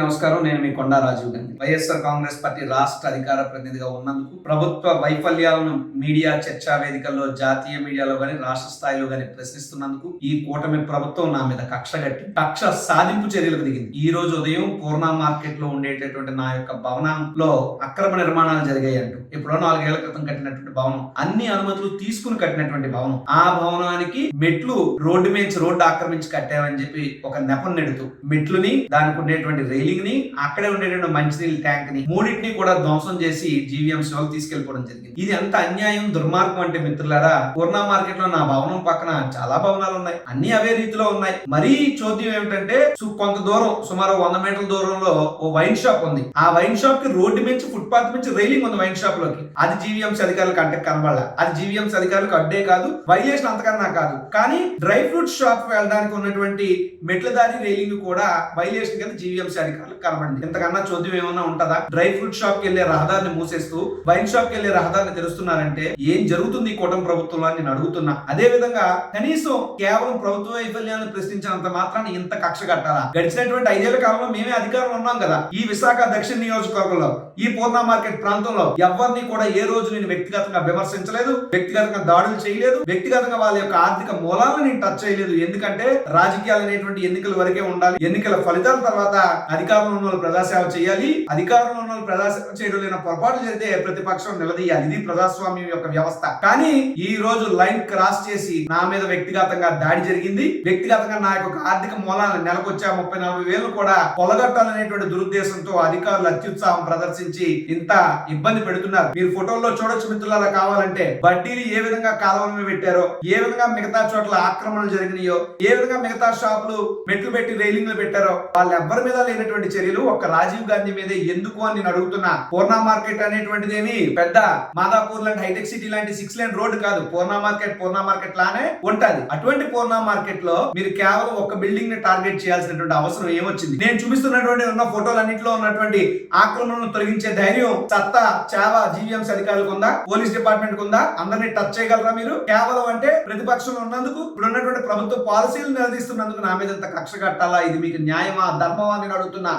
నమస్కారం. నేను మీ కొండా రాజీవ్ గాంధీ. వైఎస్ఆర్ కాంగ్రెస్ పార్టీ రాష్ట్ర అధికార ప్రతినిధిగా ఉన్నందుకు ప్రభుత్వ వైఫల్యాలను మీడియా చర్చా వేదికల్లో, జాతీయ మీడియాలో గాని, రాష్ట్ర స్థాయిలో గాని ప్రశ్నిస్తున్నందుకు ఈ కూటమి ప్రభుత్వం నా మీద కక్ష సాధింపు చర్యలకు దిగింది. ఈ రోజు ఉదయం పూర్ణ మార్కెట్ లో ఉండేటటువంటి నా యొక్క భవనంలో అక్రమ నిర్మాణాలు జరిగాయి అంటూ ఎప్పుడో 4 ఏళ్ల క్రితం కట్టినటువంటి భవనం, అన్ని అనుమతులు తీసుకుని కట్టినటువంటి భవనం, ఆ భవనానికి మెట్లు రోడ్డు ఆక్రమించి కట్టామని చెప్పి ఒక నెపం నెడుతూ మెట్లుని, దానికి ఉండేటువంటి రైలింగ్ ని, అక్కడే ఉండేటువంటి మంచినీళ్ళ ట్యాంక్ ని మూడింటిని కూడా ధ్వంసం చేసి జీవీఎంసీ వాళ్ళు తీసుకెళ్లిపోవడం జరిగింది. ఇది ఎంత అన్యాయం, దుర్మార్గం అంటే మిత్రులారా, పూర్ణ మార్కెట్ లో నా భవనం పక్కన చాలా భవనాలు ఉన్నాయి, అన్ని అవే రీతిలో ఉన్నాయి. మరీ చోద్యం ఏమిటంటే కొంత దూరం, సుమారు 100 మీటర్ల దూరంలో ఓ వైన్ షాప్ ఉంది. ఆ వైన్ షాప్ కి రోడ్డు నుంచి, ఫుట్పాత్ నుంచి రైలింగ్ ఉంది వైన్ షాప్ లోకి. అది జీవీఎంసీ అధికారులకు అంటే కనబడాల. అది జీవీఎంసీ అధికారులకు అడ్డే కాదు, వైలేషన్ అంతకన్నా కాదు. కానీ డ్రై ఫ్రూట్ షాప్ వెళ్ళడానికి ఉన్నటువంటి మెట్ల దారి రైలింగ్ కూడా వైలేషన్ కింద జీవీఎంసీ అధికారులకు కనబడింది. ఇంతకన్నా చోద్యం ఏమన్నా ఉంటుందా? డ్రై ఫ్రూట్ షాప్ కి వెళ్లే రహదారిని మూసేస్తూ వైన్ షాప్ కి వెళ్లే రహదారిని తెరుస్తున్నారంటే ఏం జరుగుతుంది ఈ కూటమి ప్రభుత్వంలో అని నేను అడుగుతున్నా. అదే విధంగా కనీసం కేవలం ప్రభుత్వ వైఫల్యాన్ని ప్రశ్నించినంత మాత్రాన్ని ఇంత కక్ష కట్టాలా? గడిచినటువంటి 5 ఏళ్ల కాలంలో మేమే అధికారంలో ఉన్నాం కదా. ఈ విశాఖ దక్షిణ నియోజకవర్గంలో, ఈ పూర్ణ మార్కెట్ ప్రాంతంలో ఎవరిని కూడా ఏ రోజు నేను వ్యక్తిగతంగా విమర్శించలేదు, వ్యక్తిగతంగా దాడులు చేయలేదు, వ్యక్తిగతంగా వాళ్ళ యొక్క ఆర్థిక మూలాలను నేను టచ్ చేయలేదు. ఎందుకంటే రాజకీయాలు అనేటువంటి ఎన్నికల వరకే ఉండాలి. ఎన్నికల ఫలితాల తర్వాత అధికారంలో ఉన్న వాళ్ళు ప్రజాసేవ చేయాలి. అధికారంలో ఉన్న వాళ్ళు ప్రజాసేవ చేయడం లేని పొరపాటు జరిగితే ప్రతిపక్షం నిలదీయాలి. ఇది ప్రజాస్వామ్యం యొక్క వ్యవస్థ. కానీ ఈ రోజు లైన్ క్రాస్ చేసి నా మీద వ్యక్తిగతంగా దాడి జరిగింది. వ్యక్తిగతంగా నా యొక్క ఆర్థిక మూలాలను నెలకొచ్చే 30-40 వేలు కూడా పొలగట్టాలనేటువంటి దురుద్దేశంతో అధికారులు అత్యుత్సాహం ప్రదర్శించి ఇంత ఇబ్బంది పెడుతున్నారు. మీరు ఫోటోల్లో చూడొచ్చు మిత్రులారా. కావాలంటే బడ్డీలు ఏ విధంగా కాలువల పెట్టారో, ఏ విధంగా మిగతా చోట్ల ఆక్రమణలు జరిగినాయో, ఏ విధంగా మిగతా షాపులు మెట్లు పెట్టి రైలింగ్లు పెట్టారో, వాళ్ళ ఎవ్వరి మీద లేనటువంటి చర్యలు ఒక్క రాజీవ్ గాంధీ మీదే ఎందుకు అని నేను అడుగుతున్నా. పూర్ణ మార్కెట్ అనేటువంటిది ఏమి పెద్ద మాదాపూర్ లాంటి హైటెక్ సిటీ లాంటి 6 లేన్ రోడ్డు కాదు. పూర్ణ మార్కెట్ లానే ఉంటది. అటువంటి పూర్ణ మార్కెట్ లో మీరు కేవలం ఒక బిల్డింగ్ ని టార్గెట్ చేయాల్సినటువంటి అవసరం ఏమొచ్చింది? నేను చూపిస్తున్నటువంటి ఉన్న ఫోటోలన్నింటిలో ఉన్నటువంటి ఆక్రమణను తొలగించే ధైర్యం, సత్తా, చావా జీవీఎంసీ అధికారులకు ఉందా? పోలీస్ డిపార్ట్మెంట్ ఉందా? అందరినీ టచ్ చేయగలరా మీరు? కేవలం అంటే ప్రతిపక్షంలో ఉన్నందుకు, ఇప్పుడు ఉన్నటువంటి ప్రభుత్వ పాలసీలు నిలదీస్తున్నందుకు నా మీద ఇంత కక్ష కట్టాలా? ఇది మీకు న్యాయమా, ధర్మమా అని అడుగుతున్నా.